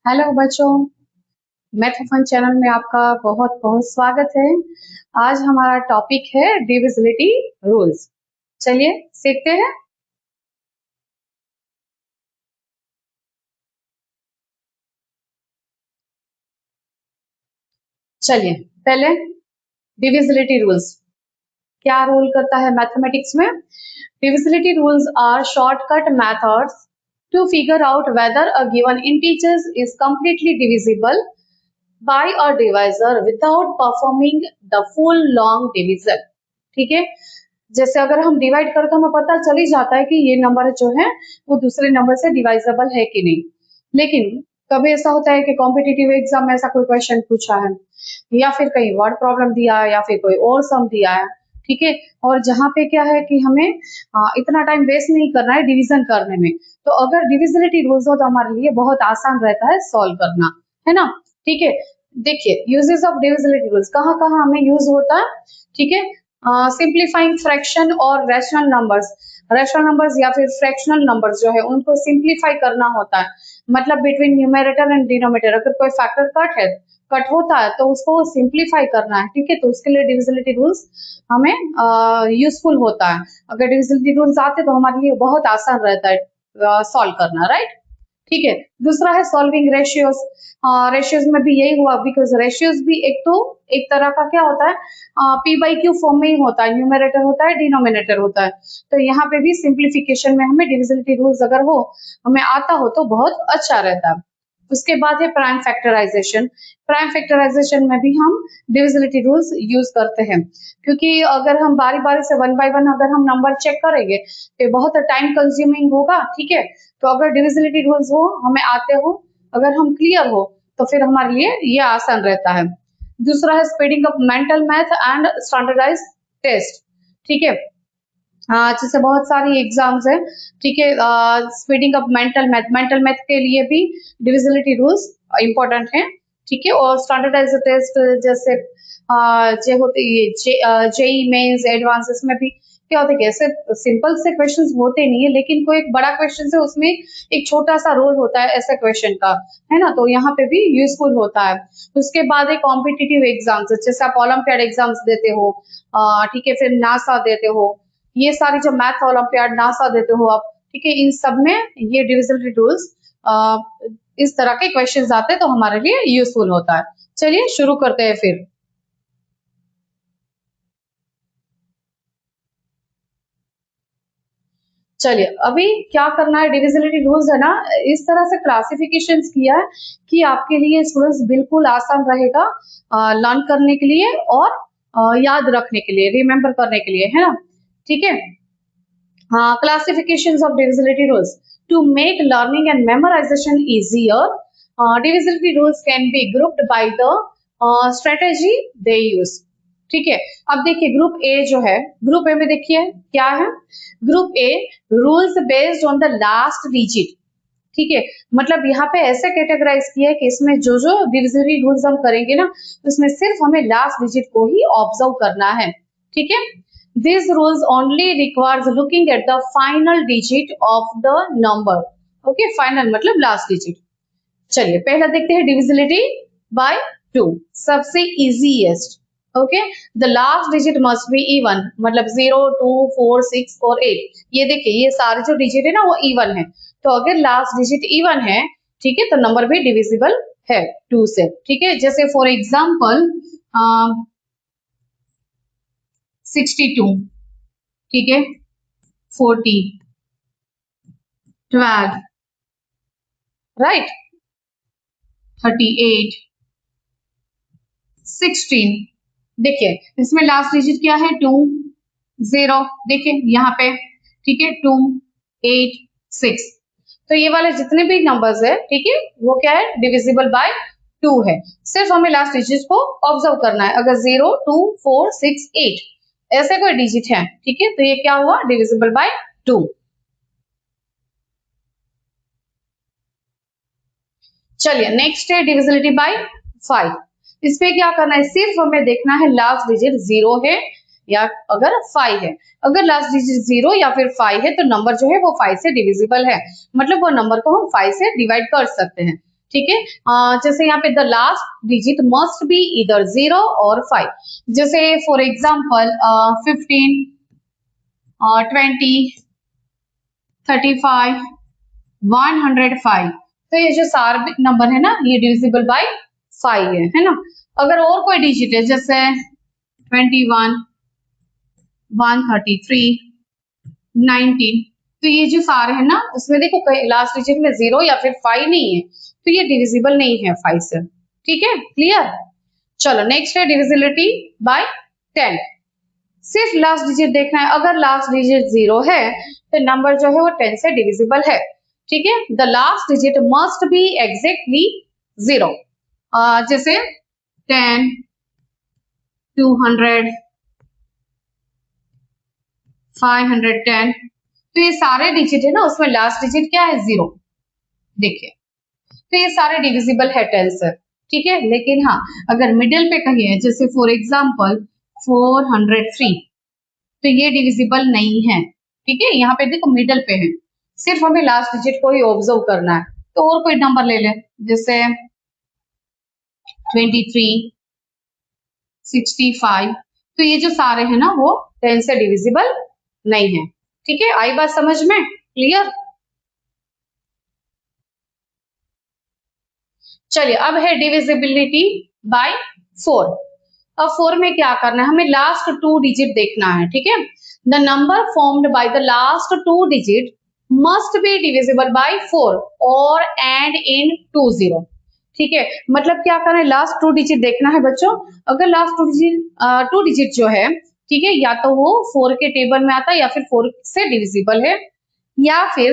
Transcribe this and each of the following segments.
Hello बच्चों, math fun channel में आपका बहुत बहुत स्वागत है। आज हमारा टॉपिक है डिविजिबिलिटी रूल्स। चलिए सीखते हैं। चलिए पहले डिविजिबिलिटी रूल्स क्या रोल करता है मैथमेटिक्स में। Divisibility rules are shortcut methods to figure out whether a given integer is completely divisible by a divisor without performing the full long division। ठीक है, जैसे अगर हम डिवाइड करें तो हमें पता चल ही जाता है कि ये नंबर जो है वो दूसरे नंबर से डिवाइजेबल है कि नहीं। लेकिन कभी ऐसा होता है कि कॉम्पिटिटिव एग्जाम में ऐसा कोई क्वेश्चन पूछा है या फिर कहीं वर्ड प्रॉब्लम दिया है या फिर कोई और सम दिया है, ठीक है, और जहाँ पे क्या है कि हमें इतना टाइम वेस्ट नहीं करना है डिवीजन करने में, तो अगर डिविजिबिलिटी रूल्स हो तो हमारे लिए बहुत आसान रहता है सॉल्व करना, है ना। ठीक है, देखिए यूजेस ऑफ डिविजिबिलिटी रूल्स कहाँ कहाँ हमें यूज होता है। ठीक है, सिंप्लीफाइंग फ्रैक्शन और रैशनल नंबर्स या फिर फ्रैक्शनल नंबर्स जो है उनको सिंप्लीफाई करना होता है। मतलब बिटवीन न्यूमेरेटर एंड डिनोमिनेटर अगर कोई फैक्टर कट होता है तो उसको सिंप्लीफाई करना है। ठीक है, तो उसके लिए डिविजिबिलिटी रूल्स हमें यूजफुल होता है। अगर डिविजिबिलिटी रूल्स आते तो हमारे लिए बहुत आसान रहता है सॉल्व करना, राइट। ठीक है, दूसरा है सॉल्विंग रेशियोज। रेशियोज में भी यही हुआ, बिकॉज रेशियोज भी एक तरह का क्या होता है, पी बाई क्यू फॉर्म में ही होता है, न्यूमेरेटर होता है डिनोमिनेटर होता है। तो यहाँ पे भी सिंप्लीफिकेशन में हमें डिविजिबिलिटी रूल्स अगर हो हमें आता हो तो बहुत अच्छा रहता है। उसके बाद है प्राइम फैक्टराइजेशन। प्राइम फैक्टराइजेशन में भी हम डिविजिबिलिटी रूल्स यूज करते हैं, क्योंकि अगर हम बारी बारी से वन बाय वन अगर हम नंबर चेक करेंगे तो बहुत टाइम कंज्यूमिंग होगा। ठीक है, तो अगर डिविजिबिलिटी रूल्स हो हमें आते हो, अगर हम क्लियर हो तो फिर हमारे लिए ये आसान रहता है। दूसरा है speeding up mental math and standardize test. ठीक है, जैसे बहुत सारी एग्जाम्स है। ठीक है, स्पीडिंग अप मेंटल मैथ के लिए भी डिविजिबिलिटी रूल्स इंपॉर्टेंट है। ठीक है, और स्टैंडर्डाइज टेस्ट जैसे जे होते ये जेई मेंस एडवांसेस में भी क्या होता है कि ऐसे सिंपल से क्वेश्चंस होते नहीं है, लेकिन कोई एक बड़ा क्वेश्चन है उसमें एक छोटा सा रोल होता है ऐसे क्वेश्चन का, है ना, तो यहाँ पे भी यूजफुल होता है। उसके बाद एक कॉम्पिटिटिव एग्जाम्स जैसे आप ओलंपियाड एग्जाम्स देते हो, ठीक है, फिर नासा देते हो, ये सारी जो मैथ ओलंपियाड नासा देते हो आप, ठीक है, इन सब में ये डिविजिबिलिटी रूल्स इस तरह के क्वेश्चंस आते हैं तो हमारे लिए यूजफुल होता है। चलिए शुरू करते हैं फिर। चलिए अभी क्या करना है, डिविजिबिलिटी रूल्स है ना, इस तरह से क्लासिफिकेशंस किया है कि आपके लिए स्टूडेंट्स बिल्कुल आसान रहेगा लर्न करने के लिए और याद रखने के लिए, रिमेम्बर करने के लिए, है ना। ठीक है, classifications of divisibility rules to make learning and memorization easier. Divisibility rules can be grouped by the strategy they use। ठीक है, अब देखिए ग्रुप ए जो है, ग्रुप ए में देखिए क्या है, group A rules based on the last digit. ठीक है, मतलब यहाँ पे ऐसे कैटेगराइज किया है कि इसमें जो जो डिविजिबिलिटी रूल्स हम करेंगे ना उसमें सिर्फ हमें लास्ट डिजिट को ही ऑब्जर्व करना है। ठीक है, These rules only requires looking at the final digit of the number। Okay, final मतलब last digit। चलिए पहला देखते हैं डिविजिबिलिटी बाय 2, सबसे easiest. Okay, the last digit must be even, मतलब 0, 2, 4, 6 और 8। ये देखिए ये सारे जो डिजिट है ना वो इवन है, तो अगर लास्ट डिजिट इवन है, ठीक है, तो नंबर भी डिविजिबल है 2 से। ठीक है, जैसे फॉर एग्जाम्पल 62, ठीक है, 40, 12, राइट, 38, 16। देखिए इसमें लास्ट डिजिट क्या है 2, 0, देखिए यहाँ पे, ठीक है, 2, 8, 6। तो ये वाले जितने भी नंबर्स है, ठीक है, वो क्या है, डिविजिबल बाय 2 है। सिर्फ हमें लास्ट डिजिट को ऑब्जर्व करना है। अगर 0, 2, 4, 6, 8 ऐसे कोई डिजिट है, ठीक है, तो ये क्या हुआ, डिविजिबल बाय 2। चलिए नेक्स्ट है डिविजिबिलिटी बाय 5। इसमें क्या करना है, सिर्फ हमें देखना है लास्ट डिजिट 0 है या अगर 5 है। अगर लास्ट डिजिट 0 या फिर 5 है तो नंबर जो है वो 5 से डिविजिबल है, मतलब वो नंबर को हम 5 से डिवाइड कर सकते हैं। ठीक है। जैसे यहाँ पे the last digit must be इधर 0 और 5। जैसे फॉर एग्जाम्पल 15, 20, 35, 105। तो ये जो सारे नंबर है ना, ये डिविजिबल बाय 5 है ना। अगर और कोई डिजिट है जैसे 21, 133, 19, तो ये जो सारे है ना, उसमें देखो लास्ट डिजिट में 0 या फिर 5 नहीं है, तो ये डिविजिबल नहीं है 5 से। ठीक है, क्लियर। चलो नेक्स्ट है डिविजिबिलिटी बाय 10। सिर्फ लास्ट डिजिट देखना है। अगर लास्ट डिजिट 0 है तो नंबर जो है वो 10 से डिविजिबल है। ठीक है, the last digit must be exactly 0। जैसे 10, 200, 510, तो ये सारे डिजिट है ना, उसमें लास्ट डिजिट क्या है? 0। देखिए, तो ये सारे डिविजिबल है 10 से। ठीक है, लेकिन हाँ, अगर मिडिल पे कहीं है जैसे फॉर एग्जाम्पल 403, तो ये डिविजिबल नहीं है। ठीक है, यहाँ पे देखो मिडिल पे है, सिर्फ हमें लास्ट डिजिट को ही ऑब्जर्व करना है। तो और कोई नंबर ले ले, जैसे 23, 65, तो ये जो सारे हैं ना वो 10 से डिविजिबल नहीं है। ठीक है, आई बात समझ में? क्लियर। चलिए, अब है डिविजिबिलिटी बाय 4। अब 4 में क्या करना है, हमें लास्ट 2 डिजिट देखना है। ठीक है, the number formed by the last 2 digit must be divisible by 4 और एंड इन 20। ठीक है, मतलब क्या करना है, लास्ट 2 डिजिट देखना है बच्चों। अगर लास्ट 2 डिजिट जो है, ठीक है, या तो वो 4 के टेबल में आता है या फिर 4 से डिविजिबल है, या फिर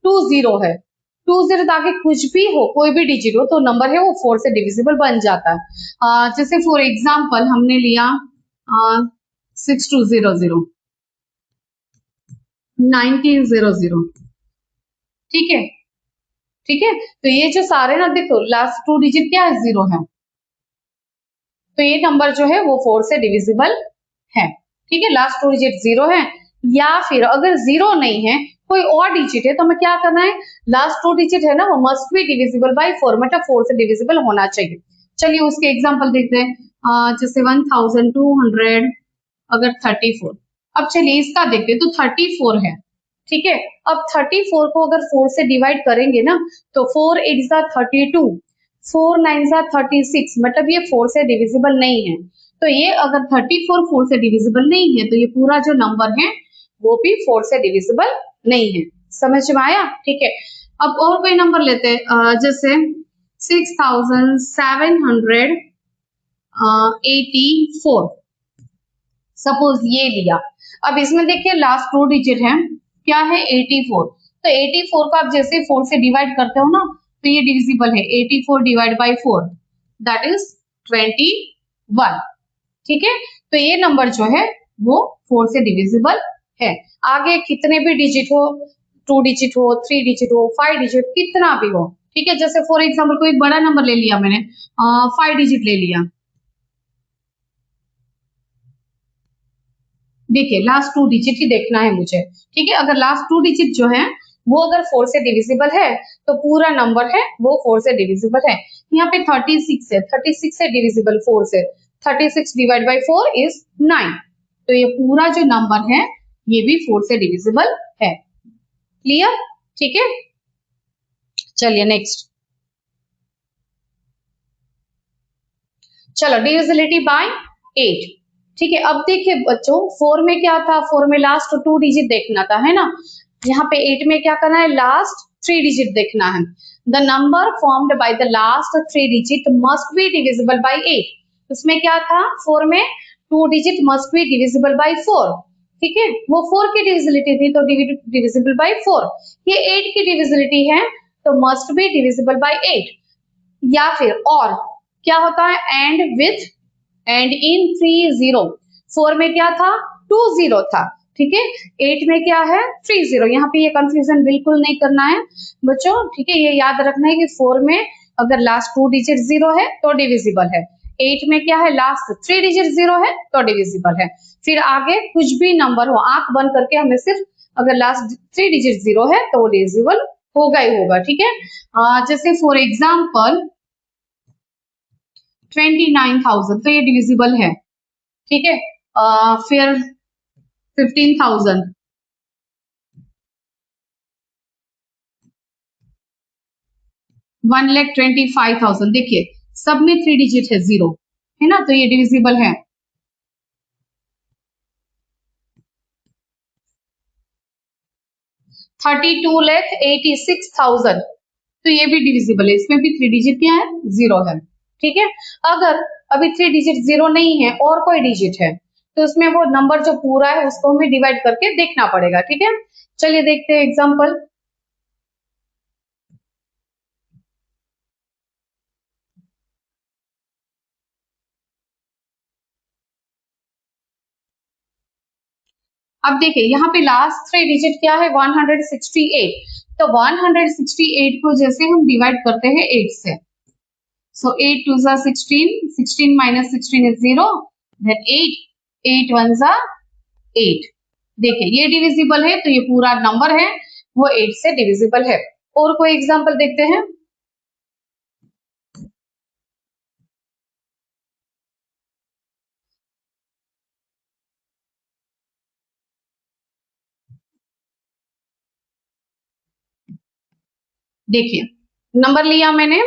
20 है। 20 आगे कुछ भी हो, कोई भी डिजिट हो, तो नंबर है वो 4 से डिविजिबल बन जाता है। जैसे फॉर एग्जाम्पल हमने लिया 6200, 1900। ठीक है, ठीक है, तो ये जो सारे ना, देखो लास्ट 2 डिजिट क्या है? 0 है, तो ये नंबर जो है वो 4 से डिविजिबल है। ठीक है, लास्ट 2 डिजिट 0 है, या फिर अगर 0 नहीं है, कोई और डिजिट है, तो हमें क्या करना है, लास्ट 2 डिजिट है ना, वो मस्ट बी डिविजिबल बाय 4, मतलब 4 से डिविजिबल होना चाहिए। चलिए उसके एग्जांपल देखते हैं। जैसे 1200 अगर 34। अब चलिए इसका देखते हैं, तो 34 है। ठीक है, अब 34 को अगर 4 से डिवाइड करेंगे ना, तो 4 8 जा 32, 4 9 जा 36, मतलब ये 4 से डिविजिबल नहीं है। तो ये अगर 34 4 से डिविजिबल नहीं है, तो ये पूरा जो नंबर है वो भी 4 से डिविजिबल नहीं है। समझ में आया? ठीक है, अब और कोई नंबर लेते हैं। जैसे 6784, सपोज ये लिया। अब इसमें देखिए लास्ट 2 डिजिट है, क्या है? 84। तो 84 को आप जैसे 4 से डिवाइड करते हो ना, तो ये डिविजिबल है। 84 डिवाइड बाय 4 दैट इज 21। ठीक है, तो ये नंबर जो है वो 4 से डिविजिबल है। आगे कितने भी डिजिट हो, 2 डिजिट हो, 3 डिजिट हो, 5 डिजिट, कितना भी हो। ठीक है, जैसे फॉर एग्जाम्पल कोई बड़ा नंबर ले लिया मैंने, 5 डिजिट ले लिया। देखिए लास्ट 2 डिजिट ही देखना है मुझे। ठीक है, अगर लास्ट 2 डिजिट जो है वो अगर 4 से डिविजिबल है, तो पूरा नंबर है वो 4 से डिविजिबल है। यहाँ पे 36 है, 36 से डिविजिबल 4 से, 36 डिवाइड बाय 4 इज 9। तो ये पूरा जो नंबर है ये भी 4 से डिविजिबल है। क्लियर? ठीक है, चलिए नेक्स्ट। चलो डिविजिबिलिटी बाय 8। ठीक है, अब देखिए बच्चों 4 में क्या था, 4 में लास्ट 2 डिजिट देखना था, है ना। यहाँ पे 8 में क्या करना है, लास्ट 3 डिजिट देखना है। The number formed by the last 3 digit must be divisible by 8। उसमें क्या था, 4 में 2 digit must be divisible by 4। ठीक है, वो 4 की डिविजिबिलिटी थी तो डिविजिबल बाय 4। ये 8 की डिविजिबिलिटी है तो मस्ट बी डिविजिबल बाय 8। या फिर और क्या होता है, एंड विथ एंड इन 30। 4 में क्या था, 20 था। ठीक है, 8 में क्या है, 30। यहाँ पे ये कंफ्यूजन बिल्कुल नहीं करना है बच्चों। ठीक है, ये याद रखना है कि 4 में अगर लास्ट 2 डिजिट 0 है तो डिविजिबल है। 8 में क्या है, लास्ट 3 डिजिट 0 है तो डिविजिबल है। फिर आगे कुछ भी नंबर हो, आंख बंद करके हमें सिर्फ अगर लास्ट 3 डिजिट 0 है तो वो डिविजिबल होगा ही होगा, ठीक है। जैसे फॉर एग्जाम्पल 29,000 तो ये डिविजिबल है, ठीक है। फिर 15,000, 1,25,000, देखिए सब में 3 डिजिट है, 0 है ना, तो ये डिविजिबल है। 32,86,000 तो ये भी डिविजिबल है, इसमें भी 3 डिजिट क्या है, 0 है, ठीक है। अगर अभी 3 डिजिट 0 नहीं है और कोई डिजिट है तो उसमें वो नंबर जो पूरा है उसको हमें डिवाइड करके देखना पड़ेगा, ठीक है। चलिए देखते हैं एग्जाम्पल। अब देखिए यहाँ पे लास्ट 3 डिजिट क्या है, 168, तो 168 को जैसे हम डिवाइड करते हैं 8 से, so 8 2 जा 16, 16 minus 16 is 0, then 8, 8 1 जा 8। देखिए ये डिविजिबल है, तो ये पूरा नंबर है वो 8 से डिविजिबल है। और कोई एग्जांपल देखते हैं। देखिए नंबर लिया मैंने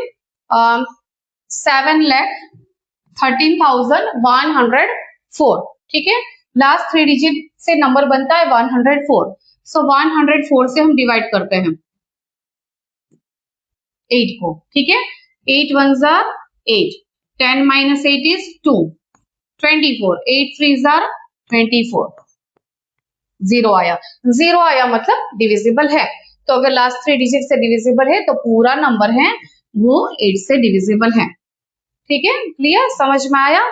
7,13,104, ठीक है। लास्ट 3 डिजिट से नंबर बनता है 104, सो 104 से हम डिवाइड करते हैं 8 को, ठीक है। 8 1 जा 8, 10 minus 8 is 2, 24, 8 3 जा 24, 0 आया, 0 आया मतलब डिविजिबल है। तो अगर लास्ट 3 डिजिट से डिविजिबल है तो पूरा नंबर है वो 8 से डिविजिबल है, ठीक है। क्लियर, समझ में आया।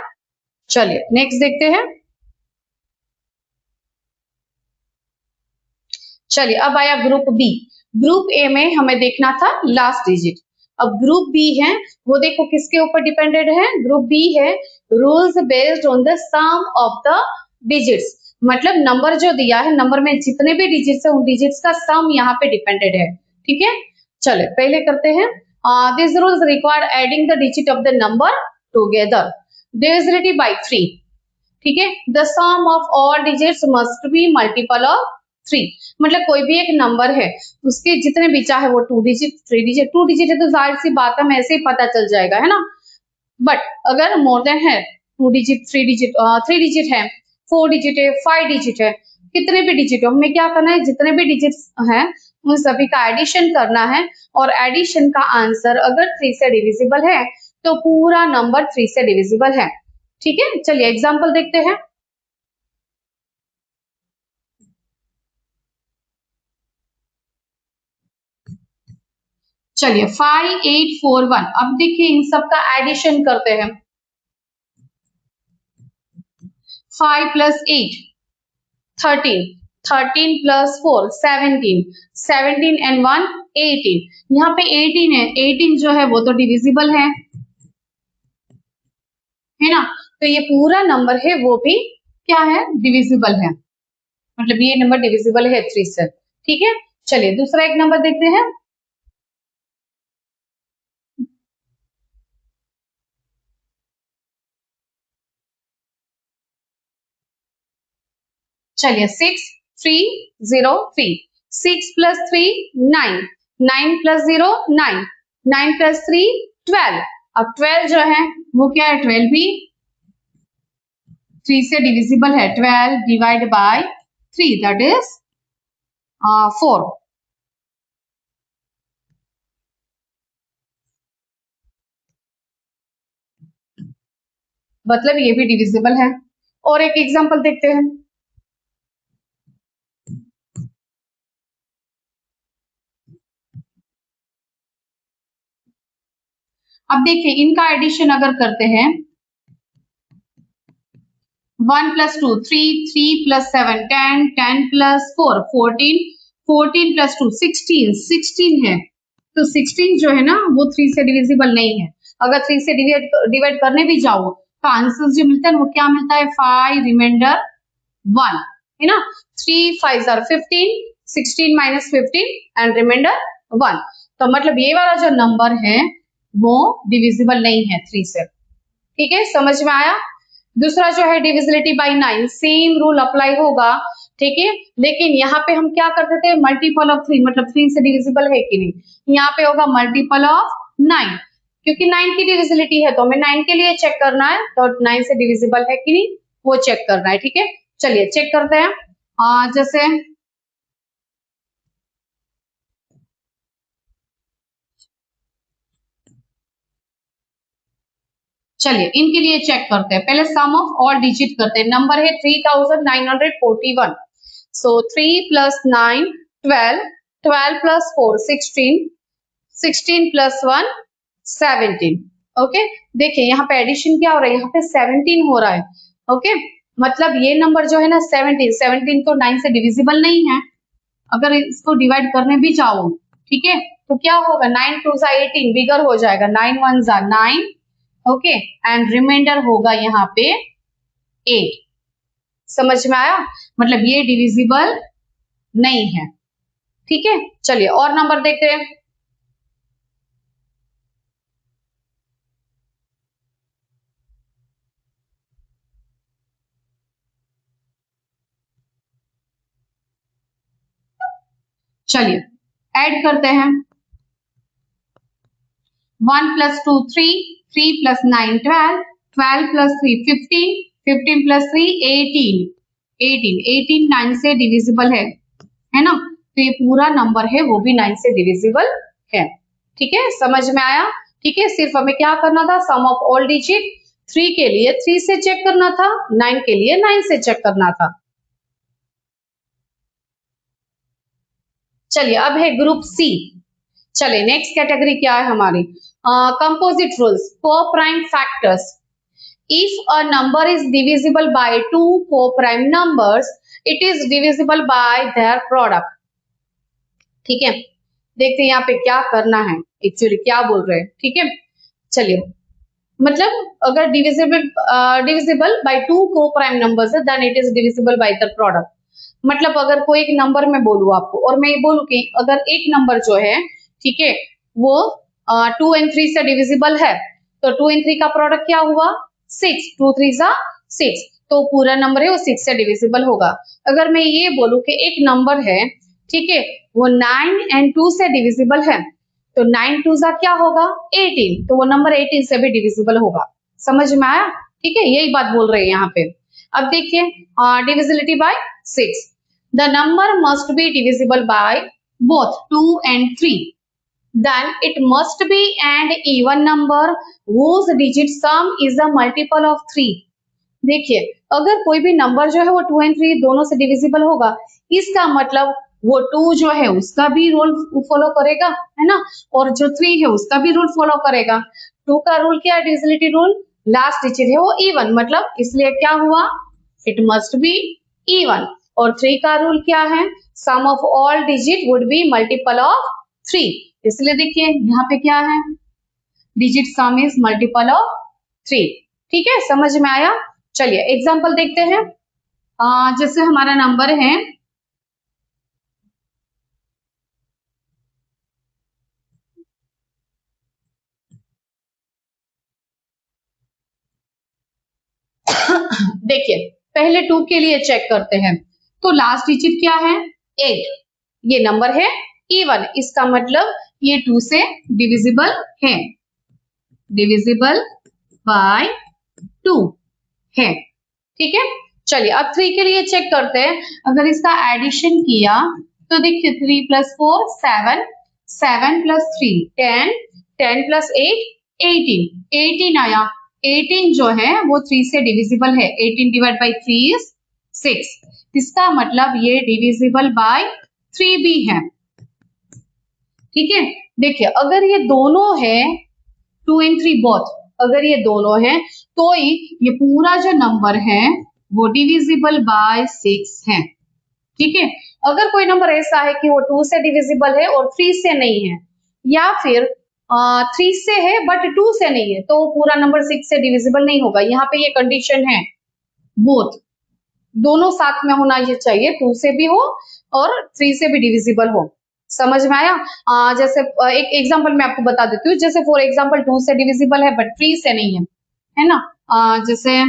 चलिए नेक्स्ट देखते हैं। चलिए अब आया ग्रुप बी। ग्रुप ए में हमें देखना था लास्ट डिजिट, अब ग्रुप बी है वो देखो किसके ऊपर डिपेंडेड है, ग्रुप बी है rules based on the sum of the digits, मतलब नंबर जो दिया है, नंबर में जितने भी डिजिट्स है उन डिजिट्स का सम यहाँ पे डिपेंडेड है, ठीक है। चले पहले करते हैं। This rules require adding the digit of the number together, divisibility by 3, ठीक है। The sum of all digits must be multiple of 3, मतलब कोई भी एक नंबर है उसके जितने भी, चाहे वो 2 डिजिट 3 डिजिट, 2 डिजिट है तो जाहिर सी बात है, हमें ऐसे ही पता चल जाएगा, है ना। बट अगर मोर देन है 2 डिजिट 3 डिजिट 3 डिजिट है, 4 डिजिट है, 5 डिजिट है, कितने भी डिजिट हो, हमें क्या करना है, जितने भी डिजिट हैं उन सभी का एडिशन करना है, और एडिशन का आंसर अगर 3 से डिविजिबल है तो पूरा नंबर 3 से डिविजिबल है, ठीक है। चलिए एग्जांपल देखते हैं। चलिए 5841, अब देखिए इन सब का एडिशन करते हैं। 5 plus 8 13, 13 plus 4 17, 17 and 1 18, यहाँ पे 18 है, 18 जो है वो तो डिविजिबल है ना, तो ये पूरा नंबर है वो भी क्या है, डिविजिबल है, मतलब ये नंबर डिविजिबल है 3 से, ठीक है। चलिए दूसरा एक नंबर देखते हैं। चलिए 6303, 6 plus 3 9, 9 plus 0 9, 9 plus 3 12, अब 12 जो है वो क्या है, 12 भी 3 से डिविजिबल है, 12 डिवाइड बाय 3 दैट इज 4, मतलब ये भी डिविजिबल है। और एक एग्जांपल देखते हैं। अब देखिए इनका एडिशन अगर करते हैं, 1 plus 2 3, 3 plus 7 10, 10 plus 4 14, 14 plus 2 16, 16 है, तो 16 जो है ना वो 3 से डिविजिबल नहीं है। अगर 3 से डिवाइड करने भी जाओ तो आंसर जो मिलता है वो क्या मिलता है, 5 रिमाइंडर 1, है ना। 3 5 are 15, 16 minus 15 and remainder 1। तो मतलब ये वाला जो नंबर है वो डिविजिबल नहीं है 3 से। ठीक है, समझ में आया। दूसरा जो है divisibility bye 9, same rule apply होगा। ठीक है, लेकिन यहाँ पे हम क्या करते थे, मल्टीपल ऑफ 3, मतलब 3 से डिविजिबल है कि नहीं, यहाँ पे होगा मल्टीपल ऑफ 9, क्योंकि 9 की डिविजिबिलिटी है तो हमें 9 के लिए चेक करना है, तो 9 से डिविजिबल है कि नहीं वो चेक करना है। ठीक है, चलिए चेक करते हैं। जैसे चलिए इनके लिए चेक करते हैं। पहले सम ऑफ ऑल डिजिट करते हैं। नंबर है 3941। सो 3 प्लस 9 12, 12 प्लस 4 16, 16 प्लस 1 17। ओके, देखिए यहाँ पे एडिशन क्या हो रहा है, यहाँ पे 17 हो रहा है। ओके, मतलब ये नंबर जो है ना 17, 17 तो 9 से डिविजिबल नहीं है। अगर इसको डिवाइड करने भी चाहो, ठीक है, तो क्या होगा, 9 2 सा 18 बिगर हो जाएगा, 9 1 सा 9। ओके, एंड रिमाइंडर होगा यहाँ पे 8। समझ में आया, मतलब ये डिविजिबल नहीं है। ठीक है, चलिए और नंबर देखते हैं। चलिए ऐड करते हैं। 1 प्लस 2 3, 3 प्लस 9 12, 12 प्लस 3 15, 15 प्लस 3 18, 18 9 से डिविजिबल है ना, तो ये पूरा नंबर है वो भी 9 से डिविजिबल है। ठीक है, समझ में आया। ठीक है, सिर्फ हमें क्या करना था, सम ऑफ ऑल डिजिट 3 के लिए 3 से चेक करना था, 9 के लिए 9 से चेक करना था। चलिए अब है ग्रुप सी। चलिए नेक्स्ट कैटेगरी क्या है हमारी, composite rules, co-prime factors. If a number is divisible by two coprime numbers, it is divisible by their product. ठीक है, देखते हैं यहाँ पे क्या करना है, एक्चुअली क्या बोल रहे हैं। ठीक है, चलिए मतलब अगर divisible by two coprime numbers है, then it is divisible by their product. मतलब अगर कोई एक नंबर में बोलूं आपको, और मैं ये बोलूं कि अगर एक नंबर जो है, ठीक है, वो 2 and 3 से डिविजिबल है, तो 2 and 3 का प्रोडक्ट क्या हुआ, 6, 2 3 सा 6, तो पूरा नंबर है वो 6 से डिविजिबल होगा। अगर मैं ये बोलूं कि एक नंबर है, ठीक है, वो 9 and 2 से डिविजिबल है, तो 9 2 सा क्या होगा 18, तो वो नंबर 18 से भी डिविजिबल होगा। समझ में आया। ठीक है, यही बात बोल रहे हैं यहाँ पे। अब देखिए divisibility bye 6, the number must be divisible by both 2 and 3, then it must be an even number whose digit sum is a multiple of 3। देखिए अगर कोई भी नंबर जो है वो 2 and 3 दोनों से डिविजिबल होगा, इसका मतलब वो 2 जो है उसका भी रूल फॉलो करेगा, है ना, और जो 3 है उसका भी रूल फॉलो करेगा। 2 का रूल क्या है, डिविजिबिलिटी रूल, लास्ट डिजिट है वो इवन, मतलब इसलिए क्या हुआ, इट मस्ट बी इवन। और 3 का रूल क्या है, sum of all digit would be multiple of 3, इसलिए देखिए यहाँ पे क्या है, digit sum is multiple of 3। ठीक है, समझ में आया। चलिए एग्जांपल देखते हैं। जैसे हमारा नंबर है देखिए पहले 2 के लिए चेक करते हैं, तो लास्ट डिजिट क्या है 8, ये नंबर है इवन, इसका मतलब ये 2 से डिविजिबल है, डिविजिबल बाय 2 है। ठीक है, चलिए अब 3 के लिए चेक करते हैं। अगर इसका एडिशन किया तो देखिए 3 प्लस 4 7, 7 प्लस 3 10, 10 प्लस 8 18, 18 आया। 18 जो है वो 3 से डिविजिबल है, 18 डिवाइड बाई 3 इज 6, इसका मतलब ये डिविजिबल बाय 3 भी है। ठीक है, देखिए अगर ये दोनों है 2 and 3 बोथ, अगर ये दोनों हैं तो ही ये पूरा जो नंबर है वो डिविजिबल बाय 6 है। ठीक है, अगर कोई नंबर ऐसा है कि वो 2 से डिविजिबल है और 3 से नहीं है, या फिर 3 से है बट 2 से नहीं है, तो पूरा नंबर 6 से डिविजिबल नहीं होगा। यहाँ पे ये कंडीशन है, बोथ दोनों साथ में होना ये चाहिए, 2 से भी हो और 3 से भी डिविजिबल हो। समझ में आया? जैसे एक एग्जांपल मैं आपको बता देती हूँ, जैसे फॉर एग्जांपल 2 से डिविजिबल है बट 3 से नहीं है ना? जैसे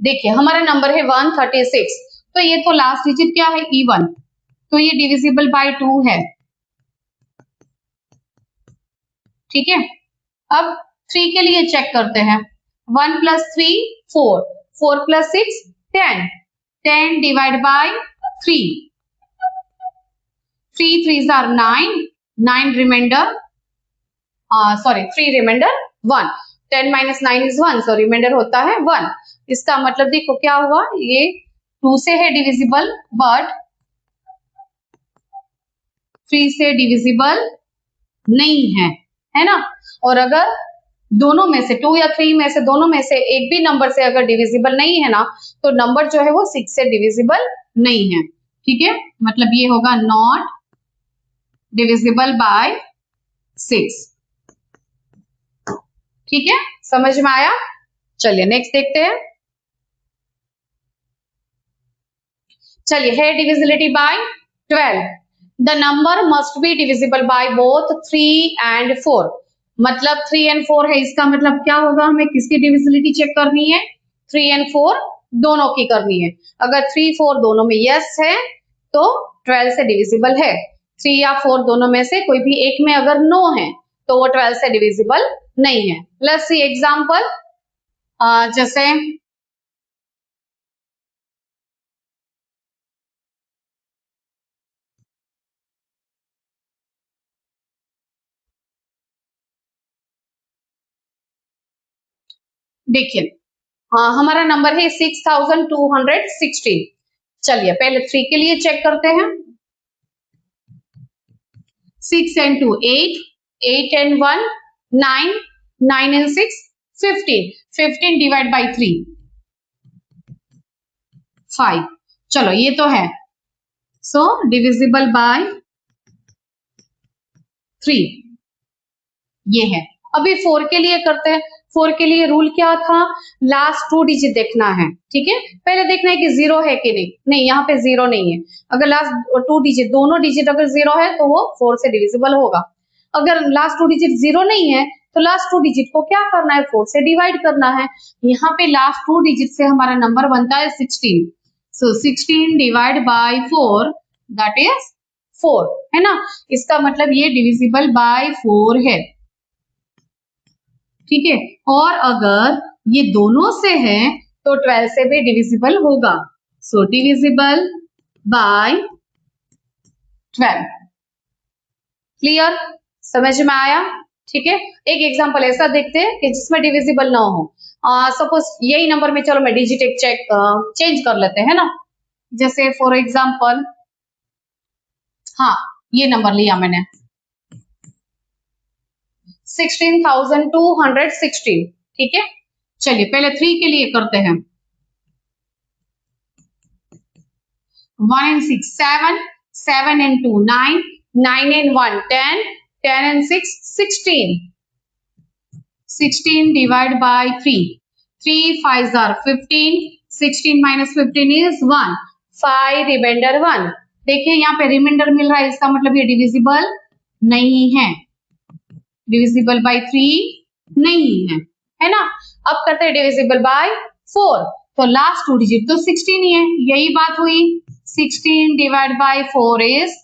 देखिए हमारा नंबर है 136, तो ये तो लास्ट डिजिट क्या है E1, तो ये डिविजिबल बाय 2 है, ठीक है। अब 3 के लिए चेक करते हैं, 1 + 3 4, 4 + 6 10, 10 divide by 3, 3 3s are 9, 9 remainder, sorry 3 remainder 1, 10 - 9 is 1, so remainder होता है 1। इसका मतलब देखो क्या हुआ, ये 2 से है डिविजिबल बट 3 से डिविजिबल नहीं है ना? और अगर दोनों में से 2 या 3 में से दोनों में से एक भी नंबर से अगर डिविजिबल नहीं है ना, तो नंबर जो है वो 6 से डिविजिबल नहीं है, ठीक है। मतलब ये होगा नॉट डिविजिबल बाय 6, ठीक है, समझ में आया? चलिए नेक्स्ट देखते हैं। चलिए है divisibility bye 12, the number must be divisible by both 3 and 4, मतलब 3 and 4 है, इसका मतलब क्या होगा, हमें किसकी डिविजिबिलिटी चेक करनी है, 3 and 4 दोनों की करनी है। अगर 3 4 दोनों में यस है तो 12 से डिविजिबल है, 3 या 4 दोनों में से कोई भी एक में अगर नो है तो वो 12 से डिविजिबल नहीं है। लेट्स सी एग्जांपल, जैसे देखिए हमारा नंबर है 6216। चलिए पहले 3 के लिए चेक करते हैं, 6 and 2 8, 8 and 1 9, 9 and 6 15, 15 divide by 3 5। चलो ये तो है, सो डिविजिबल बाय 3, ये है। अभी 4 के लिए करते हैं, 4 के लिए रूल क्या था, लास्ट 2 डिजिट देखना है, ठीक है। पहले देखना है कि 0 है कि नहीं, नहीं यहाँ पे 0 नहीं है। अगर लास्ट 2 डिजिट दोनों डिजिट अगर 0 है तो वो 4 से डिविजिबल होगा। अगर लास्ट 2 डिजिट 0 नहीं है तो लास्ट 2 डिजिट को क्या करना है, 4 से डिवाइड करना है। यहाँ पे लास्ट 2 डिजिट से हमारा नंबर बनता है 16, सो 16 डिवाइड बाय 4 दैट इज 4, है ना। इसका मतलब ये डिविजिबल बाय 4 है, ठीक है। और अगर ये दोनों से है तो 12 से भी डिविजिबल होगा, सो डिविजिबल बाय 12। क्लियर, समझ में आया? ठीक है। एक एग्जांपल ऐसा देखते हैं कि जिसमें डिविजिबल ना हो। सपोज यही नंबर में, चलो मैं डिजिट एक चेंज कर लेते हैं ना, जैसे फॉर एग्जांपल, हाँ ये नंबर लिया मैंने 16,216, ठीक है। चलिए पहले 3 के लिए करते हैं, 1 and 6 7, 7 and 2 9, 9 and 1 10, 10 and 6 16, 16 divided by 3, 3 5s are 15, 16 minus 15 is 1, 5 reminder 1। देखिए यहाँ पे रिमाइंडर मिल रहा है, इसका मतलब ये डिविजिबल नहीं है, डिविजिबल बाय 3 नहीं है ना। अब करते हैं डिविजिबल बाय 4, तो लास्ट 2 डिजिट तो 16 ही है, यही बात हुई, 16 डिवाइड बाय 4 इज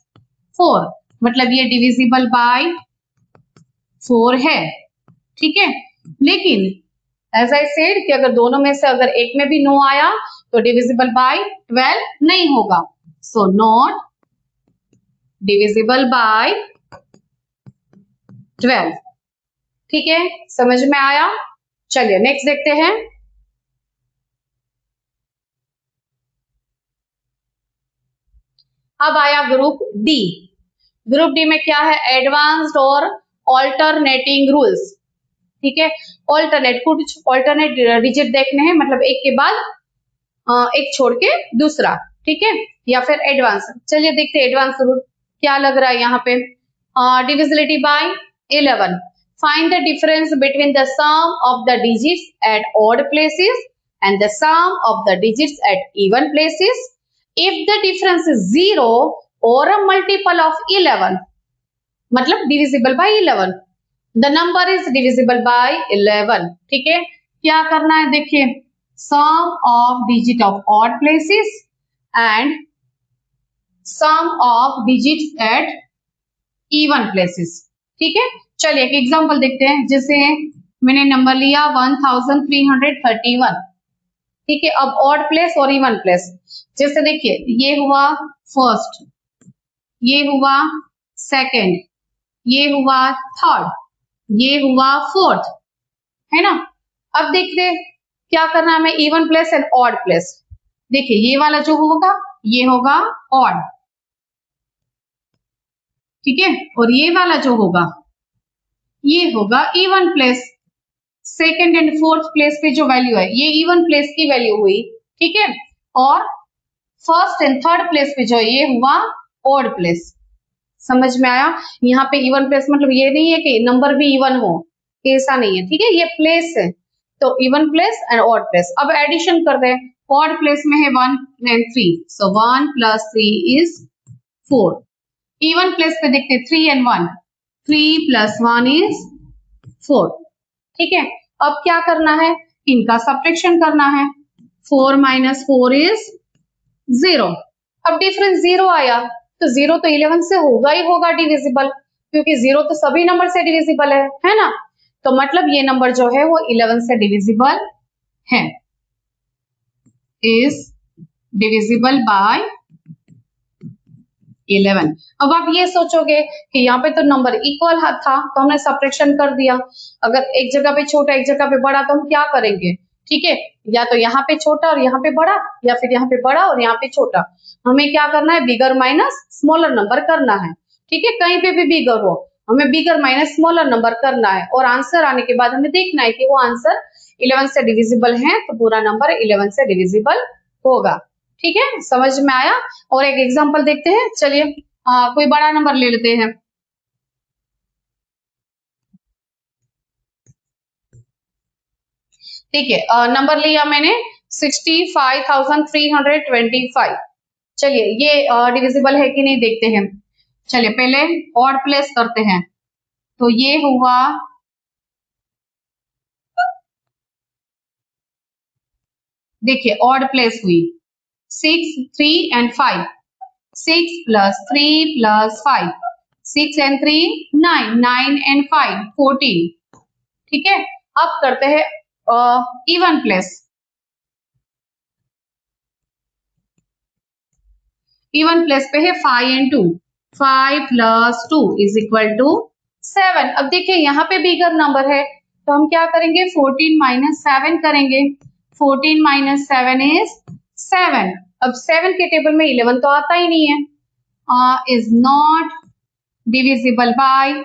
4, मतलब ये डिविजिबल बाय 4 है, ठीक है। लेकिन एज आई सेड कि अगर दोनों में से अगर एक में भी नो आया तो डिविजिबल बाय 12 नहीं होगा, सो नॉट डिविजिबल बाय 12, ठीक है, समझ में आया? चलिए नेक्स्ट देखते हैं। अब आया ग्रुप डी। ग्रुप डी में क्या है, एडवांस्ड और ऑल्टरनेटिंग रूल्स, ठीक है। ऑल्टरनेट, कुछ ऑल्टरनेट डिजिट देखने हैं, मतलब एक के बाद एक छोड़ के दूसरा, ठीक है, या फिर एडवांस। चलिए देखते हैं एडवांस रूल क्या लग रहा है यहाँ पे। Divisibility by 11, find the difference between the sum of the digits at odd places and the sum of the digits at even places if the difference is 0 or a multiple of 11, मतलब divisible by 11, the number is divisible by 11. ठीक है, क्या करना है देखिए, sum of digit of odd places and sum of digits at even places. ठीक है, चलिए एक एग्जांपल देखते हैं, जैसे मैंने नंबर लिया 1331, ठीक है। अब ऑड प्लेस और इवन प्लेस, जैसे देखिए ये हुआ फर्स्ट, ये हुआ सेकंड, ये हुआ थर्ड, ये हुआ फोर्थ, है ना। अब देखते क्या करना है हमें, even place and odd place. देखिए ये वाला जो होगा ये होगा ऑड, ठीक है, और ये वाला जो होगा ये होगा even place. Second and fourth place पे जो वैल्यू है ये इवन प्लेस की वैल्यू हुई, ठीक है, और फर्स्ट एंड थर्ड प्लेस पे जो ये हुआ ऑड प्लेस। समझ में आया, यहाँ पे इवन प्लेस मतलब ये नहीं है कि नंबर भी इवन हो, ऐसा नहीं है, ठीक है, ये प्लेस है, तो even place and odd place. अब एडिशन कर रहे हैं, ऑड प्लेस में है 1 and 3, so 1 plus 3 is 4। Even place पे देखते 3 and 1, 3 plus 1 is 4, ठीक है। अब क्या करना है, इनका सब्ट्रैक्शन करना है, 4 minus 4 is 0। अब डिफरेंस 0 आया तो 0 तो 11 से होगा ही होगा डिविजिबल, क्योंकि 0 तो सभी नंबर से डिविजिबल है ना, तो मतलब ये नंबर जो है वो 11 से डिविजिबल है, इज डिविजिबल बाय 11। अब आप ये सोचोगे कि यहाँ पे तो नंबर इक्वल था तो हमने सब्ट्रैक्शन कर दिया, अगर एक जगह पे छोटा एक जगह पे बड़ा तो हम क्या करेंगे, ठीक है, या तो यहाँ पे छोटा और यहाँ पे बड़ा, या फिर यहाँ पे बड़ा और यहाँ पे छोटा। हमें क्या करना है, बिगर माइनस स्मॉलर नंबर करना है, ठीक है, कहीं पे भी बिगर हो हमें बिगर माइनस स्मॉलर नंबर करना है, और आंसर आने के बाद हमें देखना है कि वो आंसर 11 से डिविजिबल है तो पूरा नंबर 11 से डिविजिबल होगा। ठीक है, समझ में आया। और एक एग्जांपल देखते हैं, चलिए कोई बड़ा नंबर ले लेते हैं। ठीक है, नंबर लिया मैंने 65,325। चलिए ये डिविजिबल है कि नहीं देखते हैं। चलिए पहले ऑड प्लेस करते हैं, तो ये हुआ देखिए ऑड प्लेस हुई 6, 3 and 5, 6 plus 3 plus 5, 6 and 3 9, 9 and 5 14। ठीक है, अब करते हैं इवन प्लेस। इवन प्लेस पे है 5 and 2, 5 plus 2 is equal to 7। अब देखिए यहाँ पे बिगर नंबर है तो हम क्या करेंगे, 14 minus 7 करेंगे, 14 minus 7 is 7। अब 7 के टेबल में 11 तो आता ही नहीं है, is not divisible by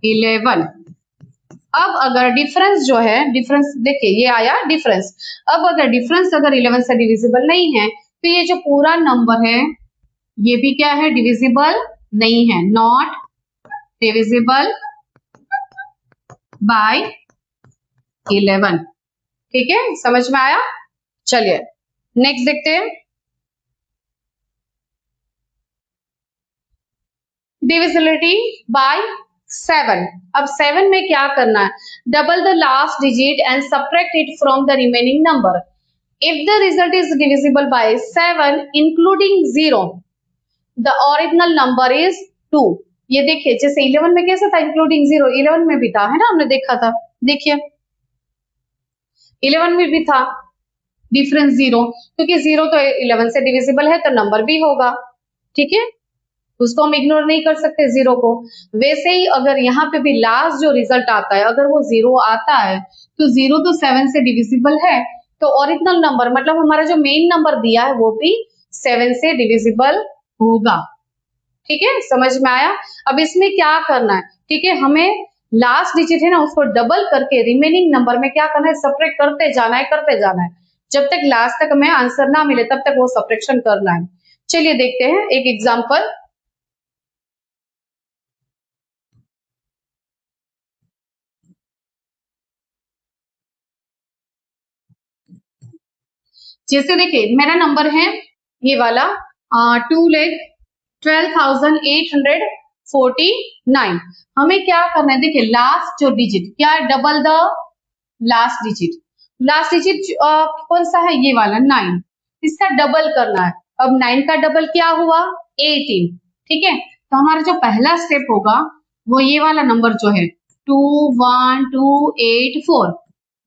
11। अब अगर डिफरेंस जो है, डिफरेंस देखिए ये आया डिफरेंस, अब अगर डिफरेंस अगर 11 से डिविजिबल नहीं है तो ये जो पूरा नंबर है ये भी क्या है, डिविजिबल नहीं है, नॉट डिविजिबल बाय 11। ठीक है, समझ में आया। चलिए नेक्स्ट देखते हैं, डिविजिबिलिटी बाय 7। अब 7 में क्या करना है, double the last digit and subtract it from the remaining number. If the result is divisible bye 7 including 0, the original number is 2। ये देखिए जैसे 11 में कैसे था, इंक्लूडिंग 0, 11 में भी था, है ना, हमने देखा था, देखिए 11 में भी था डिफरेंस 0, क्योंकि 0 तो 11 से डिविजिबल है तो नंबर भी होगा, ठीक है, उसको हम इग्नोर नहीं कर सकते 0 को। वैसे ही अगर यहाँ पे भी लास्ट जो रिजल्ट आता है अगर वो 0 आता है तो 0 तो 7 से डिविजिबल है, तो ओरिजिनल नंबर मतलब हमारा जो मेन नंबर दिया है वो भी 7 से डिविजिबल होगा। ठीक है, समझ में आया। अब इसमें क्या करना है, ठीक है, हमें लास्ट डिजिट है ना उसको डबल करके रिमेनिंग नंबर में क्या करना है, सब्ट्रैक्ट करते जाना है, करते जाना है, जब तक लास्ट तक हमें आंसर ना मिले तब तक वो सब्ट्रैक्शन करना है। चलिए देखते हैं एक एग्जांपल। जैसे देखिए मेरा नंबर है ये वाला 2,12,849। हमें क्या करना है, देखिए लास्ट जो डिजिट क्या है, double the last digit. Last digit कौन सा है, ये वाला 9, इसका डबल करना है। अब 9 का डबल क्या हुआ, 18। ठीक है, तो हमारा जो पहला स्टेप होगा वो ये वाला नंबर जो है 21284,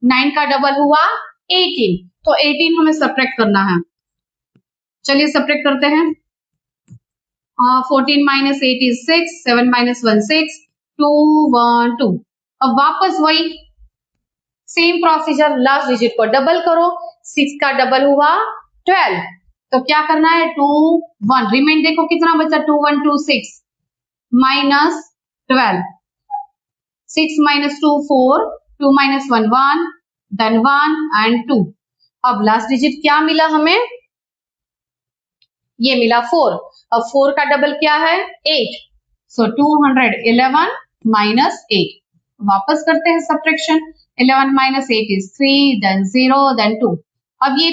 9 का डबल हुआ 18, तो 18 हमें सब्ट्रैक्ट करना है। चलिए सब्ट्रैक्ट करते हैं। 14 माइनस 8 इज 6, 7 माइनस 1 6, 212। अब वापस वही सेम प्रोसीजर, लास्ट डिजिट को डबल करो, 6 का डबल हुआ 12, तो क्या करना है 2 1, रिमेन देखो कितना बचा 2126 minus 12, 6 minus 2 4, 2 minus 1 1, then 1 and 2। अब लास्ट डिजिट क्या मिला हमें, ये मिला 4। अब 4 का डबल क्या है 8, सो 211 माइनस 8। वापस करते हैं subtraction, 11 minus 8 is 3, then 0, then 2। अब ये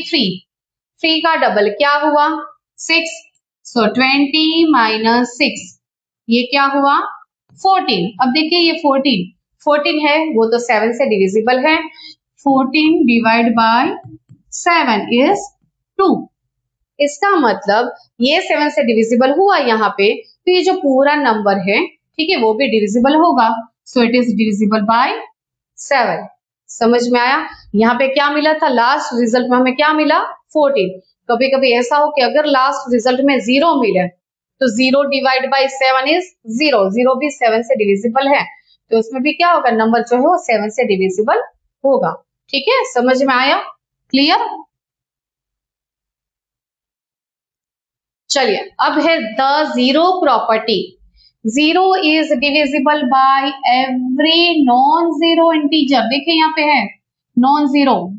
3 का डबल क्या हुआ 6, सो 20 माइनस 6, ये क्या हुआ 14। अब देखिए ये 14 है वो तो 7 से डिविजिबल है, 14 डिवाइड बाय 7 इज 2। इसका मतलब ये 7 से डिविजिबल हुआ यहाँ पे, तो ये जो पूरा नंबर है ठीक है वो भी डिविजिबल होगा, so it is divisible bye 7। समझ में आया। यहाँ पे क्या मिला था, लास्ट रिजल्ट में हमें क्या मिला 14। कभी कभी ऐसा हो कि अगर लास्ट रिजल्ट में 0 मिले तो 0 डिवाइड बाय 7 इज 0, 0 भी 7 से डिविजिबल है, तो उसमें भी क्या होगा नंबर जो है वो 7 से डिविजिबल होगा। ठीक है, समझ में आया, क्लियर। चलिए अब है the zero property. Zero is divisible bye every non zero integer. देखिए यहाँ पे है नॉन जीरो,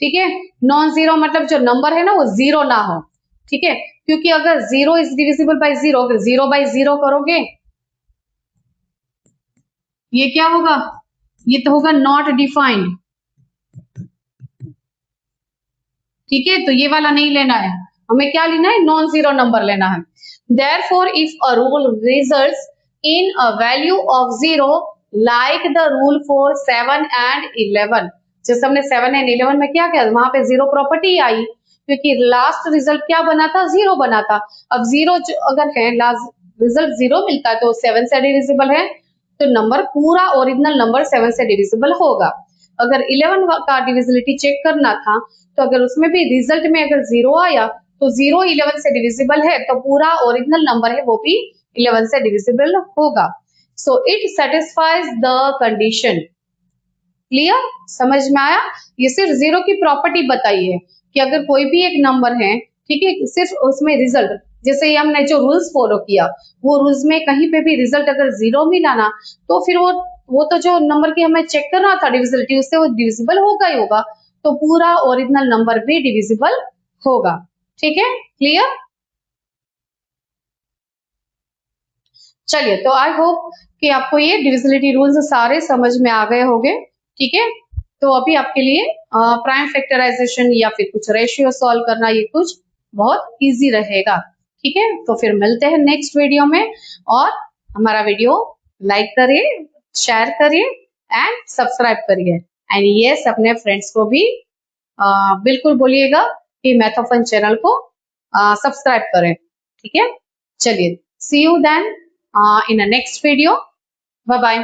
ठीक है, नॉन जीरो मतलब जो नंबर है ना वो जीरो ना हो, ठीक है, क्योंकि अगर zero is divisible by zero, अगर 0 बाय 0 करोगे ये क्या होगा, ये तो होगा नॉट डिफाइंड। ठीक है, तो ये वाला नहीं लेना है, हमें क्या लेना है, नॉन जीरो नंबर लेना है। Therefore, if a rule results in a value of 0 like the rule for 7 and 11, जैसे हमने 7 and 11 में क्या किया, वहां पे जीरो प्रॉपर्टी आई क्योंकि लास्ट रिजल्ट क्या बना था, 0 बना था। अब 0 अगर है लास्ट रिजल्ट 0 मिलता है तो 7 से डिविजिबल है, तो नंबर पूरा ओरिजिनल नंबर 7 से डिविजिबल होगा। अगर 11 का डिविजिबिलिटी चेक करना था तो अगर उसमें भी रिजल्ट में अगर 0 आया तो 0 11 से डिविजिबल है, तो पूरा ओरिजिनल नंबर है वो भी 11 से डिविजिबल होगा। So it satisfies the condition. Clear, समझ में आया। ये सिर्फ 0 की प्रॉपर्टी बताई है कि अगर कोई भी एक नंबर है, ठीक है, सिर्फ उसमें रिजल्ट, जैसे हमने जो रूल्स फॉलो किया वो रूल्स में कहीं पे भी रिजल्ट अगर 0 मिला ना, तो फिर वो तो जो नंबर की हमें चेक करना था डिविजिबिलिटी, उससे वो डिविजिबल होगा ही होगा, तो पूरा ओरिजिनल नंबर भी डिविजिबल होगा। ठीक है, क्लियर। चलिए, तो आई होप कि आपको ये डिविजिबिलिटी रूल्स सारे समझ में आ गए होंगे। ठीक है, तो अभी आपके लिए प्राइम फैक्टराइजेशन या फिर कुछ रेशियो सॉल्व करना ये कुछ बहुत इजी रहेगा। ठीक है, तो फिर मिलते हैं नेक्स्ट वीडियो में, और हमारा वीडियो लाइक करिए, शेयर करिए एंड सब्सक्राइब करिए, एंड यस अपने फ्रेंड्स को भी बिल्कुल बोलिएगा कि मैथ ऑफ फन चैनल को सब्सक्राइब करें। ठीक है, चलिए, see you then in a next video, bye bye.